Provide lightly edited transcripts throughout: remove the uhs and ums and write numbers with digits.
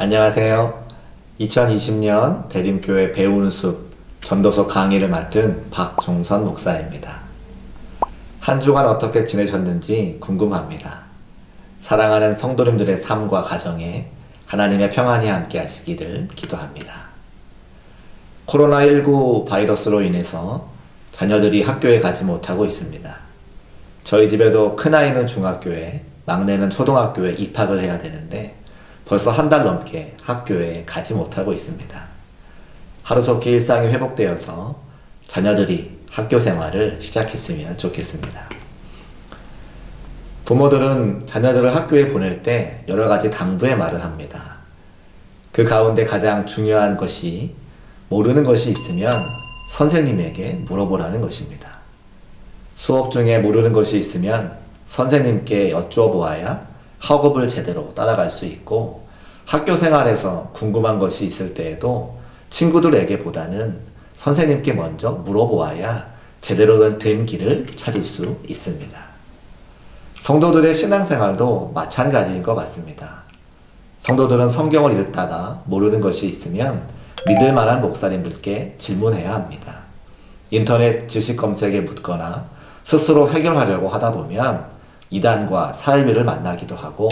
안녕하세요. 2020년 대림교회 배우는 숲 전도서 강의를 맡은 박종선 목사입니다. 한 주간 어떻게 지내셨는지 궁금합니다. 사랑하는 성도님들의 삶과 가정에 하나님의 평안이 함께 하시기를 기도합니다. 코로나19 바이러스로 인해서 자녀들이 학교에 가지 못하고 있습니다. 저희 집에도 큰아이는 중학교에, 막내는 초등학교에 입학을 해야 되는데 벌써 한 달 넘게 학교에 가지 못하고 있습니다. 하루속히 일상이 회복되어서 자녀들이 학교 생활을 시작했으면 좋겠습니다. 부모들은 자녀들을 학교에 보낼 때 여러 가지 당부의 말을 합니다. 그 가운데 가장 중요한 것이 모르는 것이 있으면 선생님에게 물어보라는 것입니다. 수업 중에 모르는 것이 있으면 선생님께 여쭈어보아야 학업을 제대로 따라갈 수 있고, 학교 생활에서 궁금한 것이 있을 때에도 친구들에게보다는 선생님께 먼저 물어보아야 제대로 된 길을 찾을 수 있습니다. 성도들의 신앙생활도 마찬가지인 것 같습니다. 성도들은 성경을 읽다가 모르는 것이 있으면 믿을 만한 목사님들께 질문해야 합니다. 인터넷 지식 검색에 묻거나 스스로 해결하려고 하다 보면 이단과 사이비를 만나기도 하고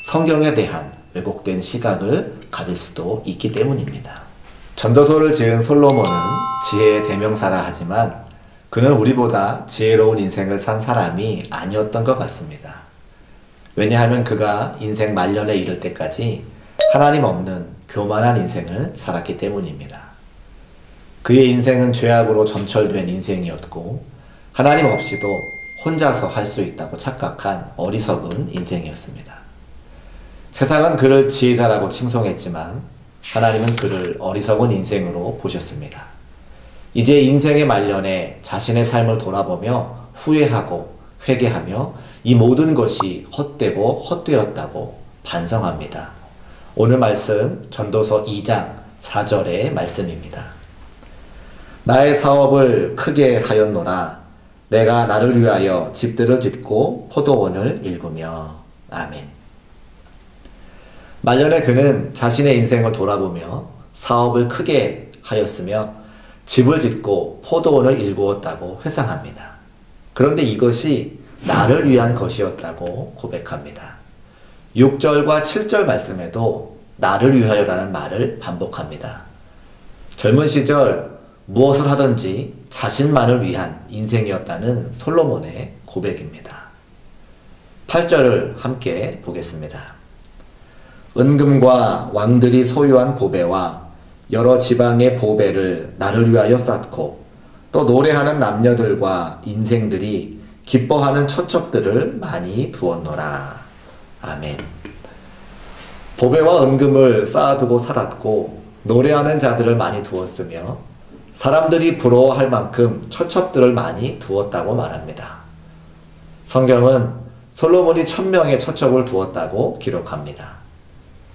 성경에 대한 왜곡된 시각을 가질 수도 있기 때문입니다. 전도서를 지은 솔로몬은 지혜의 대명사라 하지만 그는 우리보다 지혜로운 인생을 산 사람이 아니었던 것 같습니다. 왜냐하면 그가 인생 말년에 이를 때까지 하나님 없는 교만한 인생을 살았기 때문입니다. 그의 인생은 죄악으로 점철된 인생이었고 하나님 없이도 혼자서 할 수 있다고 착각한 어리석은 인생이었습니다. 세상은 그를 지혜자라고 칭송했지만 하나님은 그를 어리석은 인생으로 보셨습니다. 이제 인생의 말년에 자신의 삶을 돌아보며 후회하고 회개하며 이 모든 것이 헛되고 헛되었다고 반성합니다. 오늘 말씀 전도서 2장 4절의 말씀입니다. 나의 사업을 크게 하였노라. 내가 나를 위하여 집들을 짓고 포도원을 일구며. 아멘. 말년에 그는 자신의 인생을 돌아보며 사업을 크게 하였으며 집을 짓고 포도원을 일구었다고 회상합니다. 그런데 이것이 나를 위한 것이었다고 고백합니다. 6절과 7절 말씀에도 나를 위하여라는 말을 반복합니다. 젊은 시절 무엇을 하든지 자신만을 위한 인생이었다는 솔로몬의 고백입니다. 8절을 함께 보겠습니다. 은금과 왕들이 소유한 보배와 여러 지방의 보배를 나를 위하여 쌓고 또 노래하는 남녀들과 인생들이 기뻐하는 처첩들을 많이 두었노라. 아멘. 보배와 은금을 쌓아두고 살았고 노래하는 자들을 많이 두었으며 사람들이 부러워할 만큼 처첩들을 많이 두었다고 말합니다. 성경은 솔로몬이 1000명의 처첩을 두었다고 기록합니다.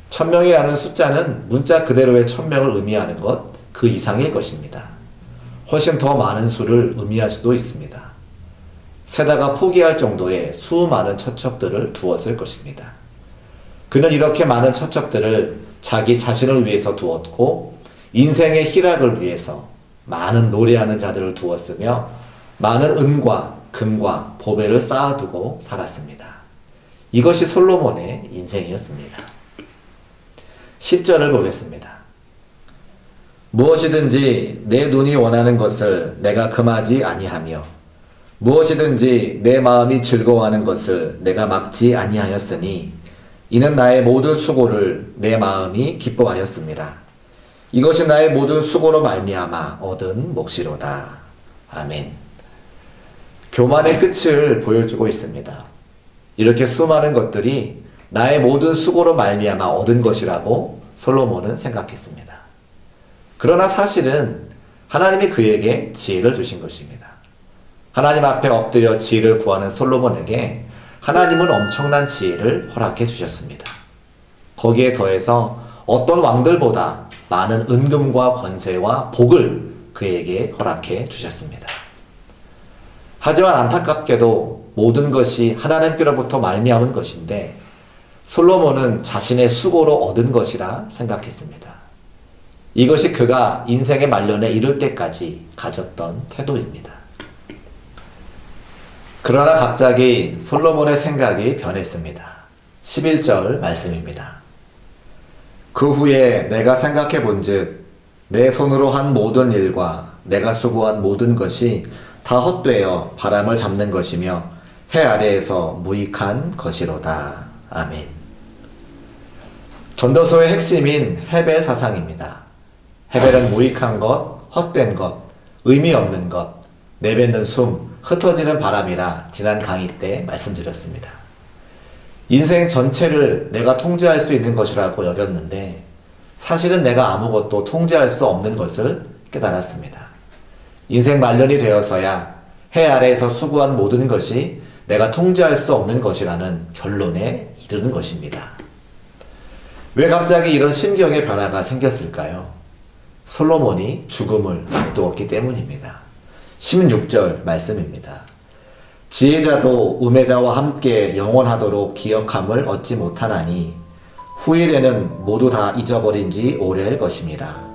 1000명이라는 숫자는 문자 그대로의 1000명을 의미하는 것 그 이상일 것입니다. 훨씬 더 많은 수를 의미할 수도 있습니다. 세다가 포기할 정도의 수많은 처첩들을 두었을 것입니다. 그는 이렇게 많은 처첩들을 자기 자신을 위해서 두었고 인생의 희락을 위해서 많은 노래하는 자들을 두었으며 많은 은과 금과 보배를 쌓아두고 살았습니다. 이것이 솔로몬의 인생이었습니다. 10절을 보겠습니다. 무엇이든지 내 눈이 원하는 것을 내가 금하지 아니하며 무엇이든지 내 마음이 즐거워하는 것을 내가 막지 아니하였으니 이는 나의 모든 수고를 내 마음이 기뻐하였습니다. 이것이 나의 모든 수고로 말미암아 얻은 몫이로다. 아멘. 교만의 끝을 보여주고 있습니다. 이렇게 수많은 것들이 나의 모든 수고로 말미암아 얻은 것이라고 솔로몬은 생각했습니다. 그러나 사실은 하나님이 그에게 지혜를 주신 것입니다. 하나님 앞에 엎드려 지혜를 구하는 솔로몬에게 하나님은 엄청난 지혜를 허락해 주셨습니다. 거기에 더해서 어떤 왕들보다 많은 은금과 권세와 복을 그에게 허락해 주셨습니다. 하지만 안타깝게도 모든 것이 하나님께로부터 말미암은 것인데 솔로몬은 자신의 수고로 얻은 것이라 생각했습니다. 이것이 그가 인생의 말년에 이를 때까지 가졌던 태도입니다. 그러나 갑자기 솔로몬의 생각이 변했습니다. 11절 말씀입니다. 그 후에 내가 생각해 본즉 내 손으로 한 모든 일과 내가 수고한 모든 것이 다 헛되어 바람을 잡는 것이며 해 아래에서 무익한 것이로다. 아멘. 전도서의 핵심인 헤벨 사상입니다. 헤벨은 무익한 것, 헛된 것, 의미 없는 것, 내뱉는 숨, 흩어지는 바람이라 지난 강의 때 말씀드렸습니다. 인생 전체를 내가 통제할 수 있는 것이라고 여겼는데 사실은 내가 아무것도 통제할 수 없는 것을 깨달았습니다. 인생 말년이 되어서야 해 아래에서 수고한 모든 것이 내가 통제할 수 없는 것이라는 결론에 이르는 것입니다. 왜 갑자기 이런 심경의 변화가 생겼을까요? 솔로몬이 죽음을 앞두었기 때문입니다. 16절 말씀입니다. 지혜자도 우매자와 함께 영원하도록 기억함을 얻지 못하나니 후일에는 모두 다 잊어버린 지 오래일 것임이라.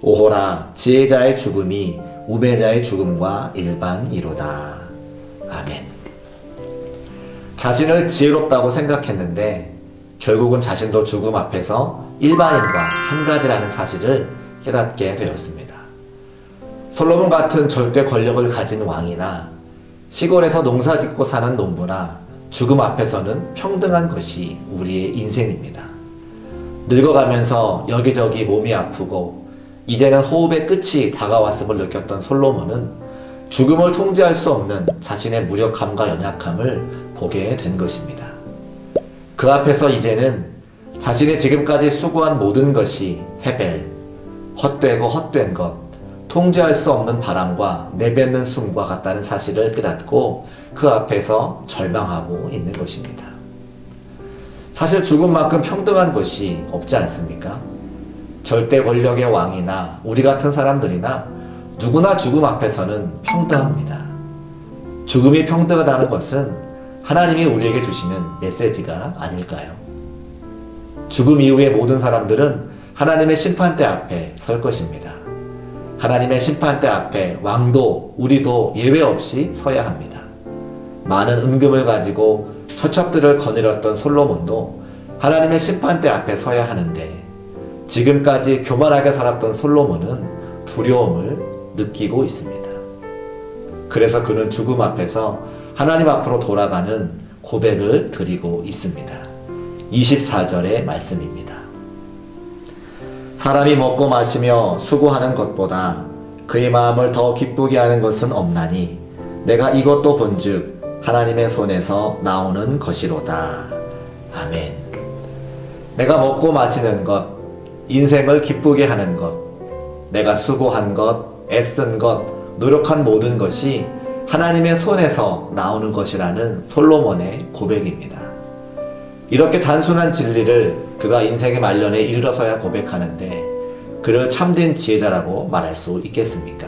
오호라 지혜자의 죽음이 우매자의 죽음과 일반이로다. 아멘. 자신을 지혜롭다고 생각했는데 결국은 자신도 죽음 앞에서 일반인과 한 가지라는 사실을 깨닫게 되었습니다. 솔로몬 같은 절대 권력을 가진 왕이나 시골에서 농사짓고 사는 농부나 죽음 앞에서는 평등한 것이 우리의 인생입니다. 늙어가면서 여기저기 몸이 아프고 이제는 호흡의 끝이 다가왔음을 느꼈던 솔로몬은 죽음을 통제할 수 없는 자신의 무력함과 연약함을 보게 된 것입니다. 그 앞에서 이제는 자신이 지금까지 수고한 모든 것이 헤벨, 헛되고 헛된 것, 통제할 수 없는 바람과 내뱉는 숨과 같다는 사실을 깨닫고 그 앞에서 절망하고 있는 것입니다. 사실 죽음만큼 평등한 것이 없지 않습니까? 절대 권력의 왕이나 우리 같은 사람들이나 누구나 죽음 앞에서는 평등합니다. 죽음이 평등하다는 것은 하나님이 우리에게 주시는 메시지가 아닐까요? 죽음 이후의 모든 사람들은 하나님의 심판대 앞에 설 것입니다. 하나님의 심판대 앞에 왕도 우리도 예외 없이 서야 합니다. 많은 은금을 가지고 처첩들을 거느렸던 솔로몬도 하나님의 심판대 앞에 서야 하는데 지금까지 교만하게 살았던 솔로몬은 두려움을 느끼고 있습니다. 그래서 그는 죽음 앞에서 하나님 앞으로 돌아가는 고백을 드리고 있습니다. 24절의 말씀입니다. 사람이 먹고 마시며 수고하는 것보다 그의 마음을 더 기쁘게 하는 것은 없나니 내가 이것도 본즉 하나님의 손에서 나오는 것이로다. 아멘. 내가 먹고 마시는 것, 인생을 기쁘게 하는 것, 내가 수고한 것, 애쓴 것, 노력한 모든 것이 하나님의 손에서 나오는 것이라는 솔로몬의 고백입니다. 이렇게 단순한 진리를 그가 인생의 말년에 이르러서야 고백하는데 그를 참된 지혜자라고 말할 수 있겠습니까?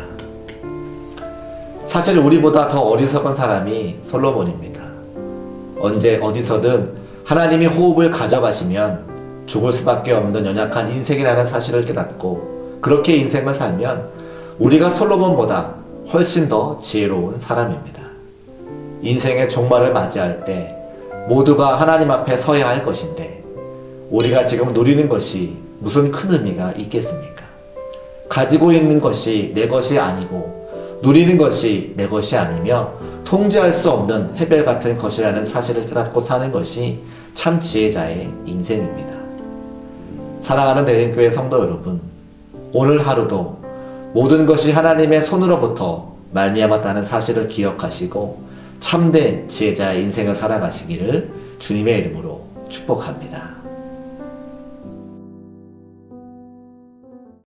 사실 우리보다 더 어리석은 사람이 솔로몬입니다. 언제 어디서든 하나님이 호흡을 가져가시면 죽을 수밖에 없는 연약한 인생이라는 사실을 깨닫고 그렇게 인생을 살면 우리가 솔로몬보다 훨씬 더 지혜로운 사람입니다. 인생의 종말을 맞이할 때 모두가 하나님 앞에 서야 할 것인데 우리가 지금 누리는 것이 무슨 큰 의미가 있겠습니까? 가지고 있는 것이 내 것이 아니고 누리는 것이 내 것이 아니며 통제할 수 없는 헤벨 같은 것이라는 사실을 깨닫고 사는 것이 참 지혜자의 인생입니다. 사랑하는 대림교회 성도 여러분, 오늘 하루도 모든 것이 하나님의 손으로부터 말미암았다는 사실을 기억하시고 참된 지혜자의 인생을 살아가시기를 주님의 이름으로 축복합니다.